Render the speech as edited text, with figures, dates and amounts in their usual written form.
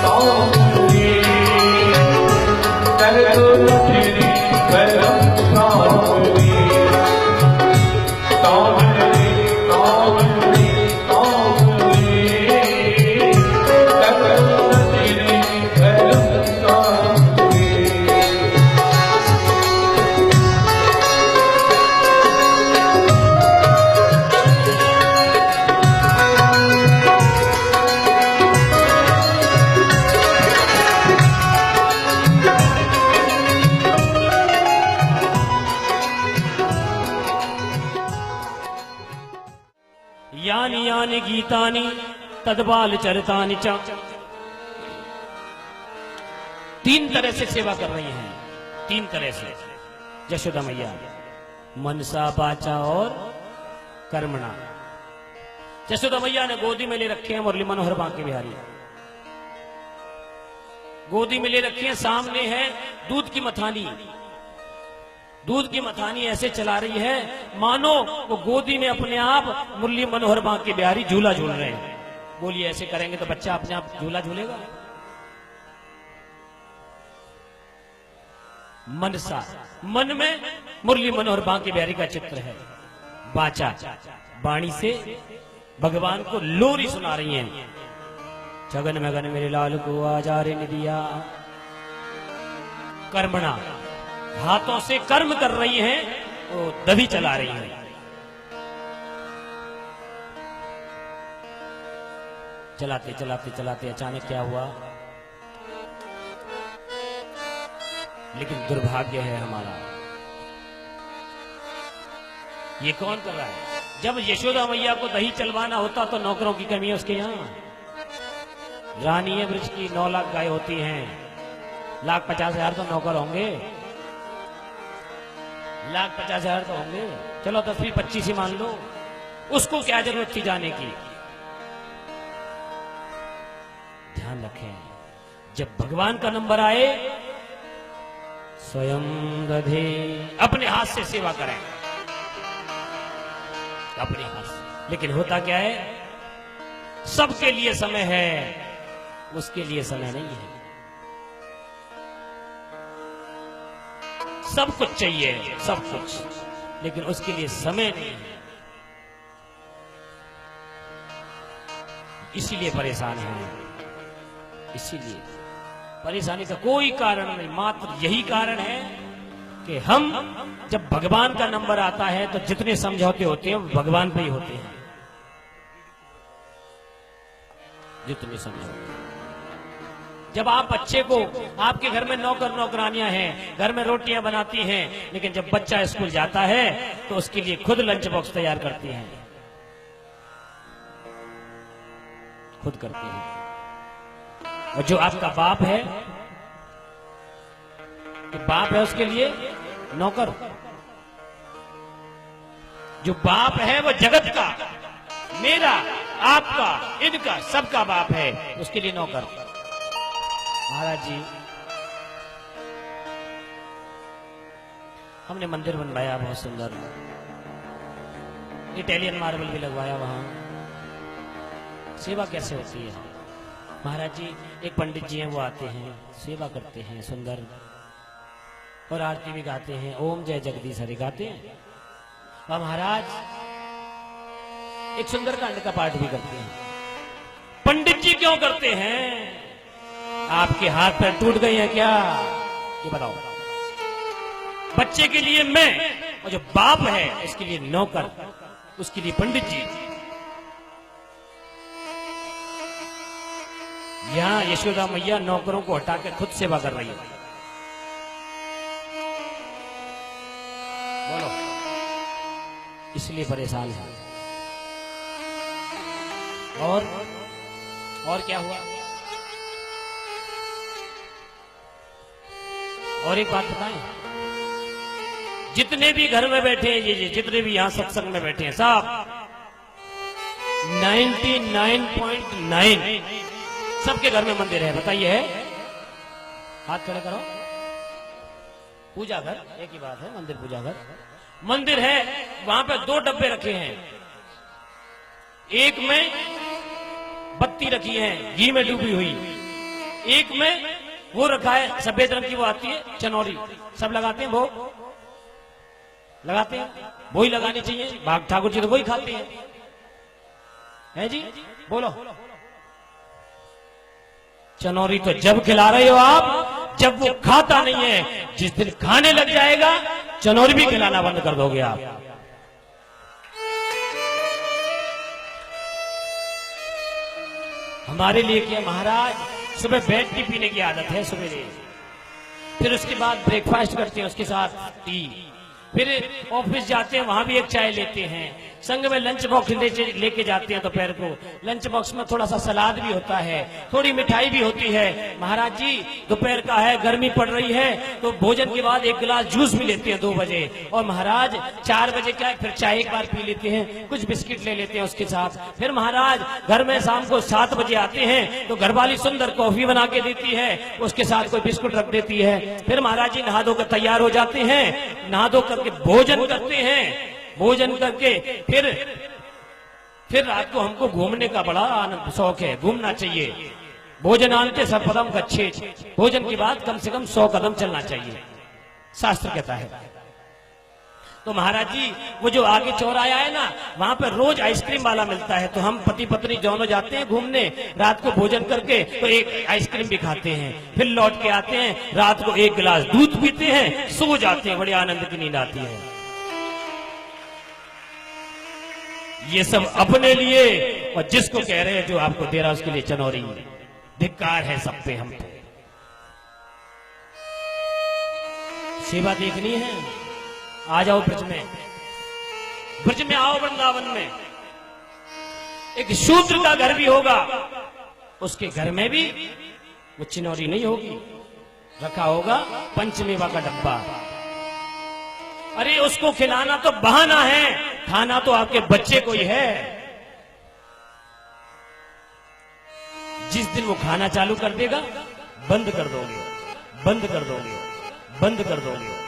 सांवरे कर दो तेरी करम सांवरे सांवरे सांवरे सांवरे कर दो तेरी करम सांवरे। यानि यानि गीतानि तद्बाल चरितानि च। तीन तरह से सेवा कर रही हैं, तीन तरह से यशोदा मैया, मनसा वाचा और कर्मणा। यशोदा मैया ने गोदी में ले रखे हैं मुरली मनोहर बांके बिहारी, गोदी में ले रखे हैं, सामने है दूध की मथानी, दूध की मथानी ऐसे चला रही है मानो वो गोदी में अपने आप मुरली मनोहर बांके बिहारी झूला झूल रहे हैं। बोलिए ऐसे करेंगे तो बच्चा अपने आप झूला झूलेगा? मनसा, मन में मुरली मनोहर बांके बिहारी का चित्र है। वाचा, वाणी से भगवान को लोरी सुना रही हैं। जगन मगन मेरे लाल को आजारे ने दिया। कर्मणा, हाथों से कर्म कर रही हैं, वो दधी चला रही हैं। चलाते चलाते चलाते अचानक क्या हुआ? लेकिन दुर्भाग्य है हमारा, ये कौन कर रहा है? जब यशोदा मैया को दही चलवाना होता तो नौकरों की कमी है उसके यहां। रानी है ब्रज की, 9 लाख गाय होती हैं, 1,50,000 तो नौकर होंगे, 1,50,000 तो होंगे। चलो 10-25 ही मान लो, उसको क्या जरूरत थी जाने की? ध्यान रखें, जब भगवान का नंबर आए स्वयं दधे, अपने हाथ से सेवा करें, अपने हाथ से। लेकिन होता क्या है, सबके लिए समय है, उसके लिए समय नहीं है। सब कुछ चाहिए, सब कुछ, लेकिन उसके लिए समय नहीं है, इसीलिए परेशान है। इसीलिए परेशानी का कोई कारण नहीं, मात्र यही कारण है कि हम जब भगवान का नंबर आता है तो जितने समझौते होते हैं वो भगवान पे ही होते हैं, जितने समझौते। जब आप बच्चे को, आपके घर में नौकर नौकरानियां हैं, घर में रोटियां बनाती हैं, लेकिन जब बच्चा स्कूल जाता है तो उसके लिए खुद लंच बॉक्स तैयार करती हैं, खुद करती हैं। और जो आपका बाप है, तो बाप है उसके लिए नौकर। जो बाप है वो जगत का, मेरा, आपका, इनका, सबका बाप है, उसके लिए नौकर। महाराज जी, हमने मंदिर बनवाया बहुत सुंदर, इटालियन मार्बल भी लगवाया वहां। सेवा कैसे होती है महाराज जी? एक पंडित जी हैं, वो आते हैं, सेवा करते हैं सुंदर, और आरती भी गाते हैं, ओम जय जगदीश हरि गाते हैं। और महाराज एक सुंदरकांड का पाठ भी करते हैं। पंडित जी क्यों करते हैं? आपके हाथ पैर टूट गए हैं क्या? ये बताओ। बच्चे के लिए मैं, और जो बाप है उसके लिए नौकर, उसके लिए पंडित जी। यहां यशोदा मैया नौकरों को हटा के खुद सेवा कर रही है। बोलो, इसलिए परेशान है। और क्या हुआ? और एक बात बताएं, जितने भी घर में बैठे हैं, ये जितने भी यहां सत्संग में बैठे हैं, सब 99.9 सबके घर में मंदिर है। बताइए, है? हाथ खड़े करो। पूजा घर एक ही बात है, मंदिर पूजा घर। मंदिर है, वहां पे 2 डब्बे रखे हैं, एक में बत्ती रखी है घी में डूबी हुई, एक में वो रखा है सफेद रंग की, वो आती है चनौरी, सब लगाते हैं, वो लगाते हैं, वही लगानी चाहिए। भाग ठाकुर जी तो वही खाते हैं, है जी, बोलो। चनौरी तो जब खिला रहे हो आप जब वो खाता नहीं है, जिस दिन खाने लग जाएगा चनौरी भी खिलाना बंद कर दोगे आप। हमारे लिए क्या महाराज, सुबह बैठ टी पीने की आदत है सवेरे, फिर उसके बाद ब्रेकफास्ट करते हैं, उसके साथ टी, फिर ऑफिस जाते हैं वहां भी एक चाय लेते हैं, संग में लंच बॉक्स लेके जाते हैं दोपहर को, लंच बॉक्स में थोड़ा सा सलाद भी होता है, थोड़ी मिठाई भी होती है। महाराज जी दोपहर का है, गर्मी पड़ रही है, तो भोजन के बाद एक गिलास जूस भी लेते हैं 2 बजे, और महाराज 4 बजे क्या है, फिर चाय एक बार पी लेते हैं, कुछ बिस्किट ले लेते हैं उसके साथ। फिर महाराज घर में शाम को 7 बजे आते हैं तो घरवाली सुंदर कॉफी बना के देती है, उसके साथ कोई बिस्कुट रख देती है। फिर महाराज जी नहा धोकर तैयार हो जाते हैं, नहा धो करके भोजन करते हैं, भोजन करके फिर रात को हमको घूमने का बड़ा आनंद शौक है, घूमना चाहिए। भोजन आनते सब कदम अच्छे, भोजन के बाद कम से कम 100 कदम चलना चाहिए, शास्त्र कहता है। तो महाराज जी वो जो आगे चौराया है ना, वहां पर रोज आइसक्रीम वाला मिलता है, तो हम पति पत्नी दोनों जाते हैं घूमने, रात को भोजन करके तो एक आइसक्रीम भी खाते हैं, फिर लौट के आते हैं, रात को एक गिलास दूध पीते हैं, सो जाते हैं, बड़े आनंद की नींद आती है। ये सब अपने लिए, और जिसको कह रहे हैं जो आपको दे रहा है उसके लिए चनौरी, धिक्कार है सब पे, हम पे। सेवा देखनी है, आ जाओ ब्रज में, ब्रज में आओ, वृंदावन में एक शूद्र का घर भी होगा, उसके घर में भी वो चिनौरी नहीं होगी, रखा होगा पंचमेवा का डब्बा। अरे उसको खिलाना तो बहाना है, खाना तो आपके बच्चे को ही है। जिस दिन वो खाना चालू कर देगा, बंद कर दोगे, बंद कर दोगे, बंद कर दोगे।